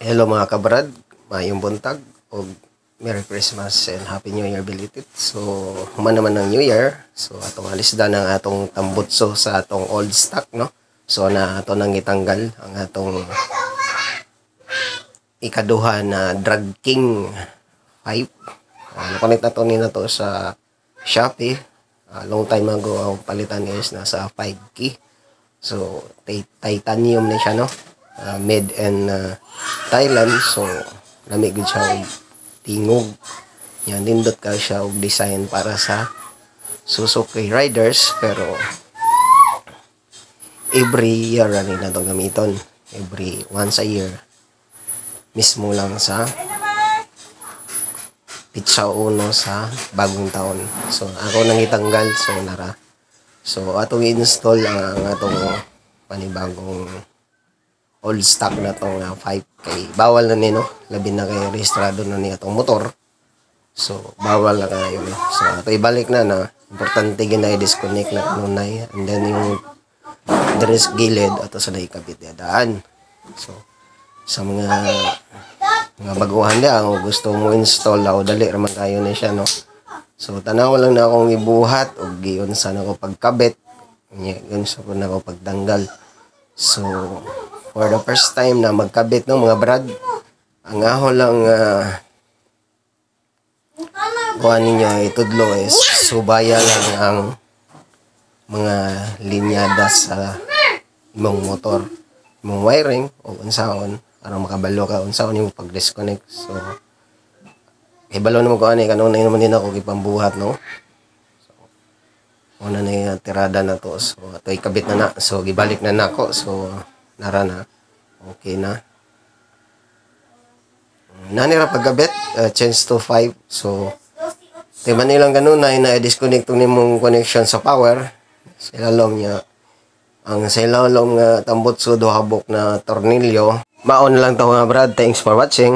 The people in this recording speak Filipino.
Hello mga kabrad, mayong buntag o Merry Christmas and Happy New Year belated. So, human naman ng New Year. So, atong alisda ng atong tambutso sa atong old stock, no? So, na ato nang itanggal ang atong ikaduha na Drag King 5. Nakonect na to nina to sa Shopee. Long time ago, ang palitan is nasa 5K. So, titanium na siya, no? Made in Thailand. So, lamig gud siya og tingog. Yan, nindot ka siya og design para sa Suzuki Riders. Pero, every year rin na itong gamiton. Once a year. Mismo lang sa Pizza Uno sa bagong taon. So, ako nang itanggal. So, nara. So, atong i-install ang atong panibagong old stock na itong 5K. Bawal na nino. Labi na kay rehistrado na niya itong motor. So, bawal na kayo. No? So, ito ibalik na. Importante gina i-disconnect na kanunay. And then yung dress gilid ato sa naikabit na daan. So, sa mga baguhan niya, kung gusto mo install, dali raman kayo na siya, no? So, tanaw lang na akong ibuhat o giyon sana ako pagkabit. Yun sa na ako pagtanggal. So, for the first time na magkabit ng mga brad, ang aho lang kuha ninyo itudlo is subaya lang ang mga linyada sa imong motor, imong wiring o unsaon para makabalo ka unsaon yung pag-disconnect. So, ibalo naman ko ani kanunay naman din ako gipambuhat, no? So, una na yung tirada na to. So, ito ikabit na. So, gibalik na nako. So, nara na. Okay na. Nanira pagkabit, change to 5. So, tiba nilang ganun na i-disconnect ni mong connection sa power. Sa ilalom niya. Ang sa ilalom nga tambutso do habok na tornilyo. Maon lang to mga brad. Thanks for watching.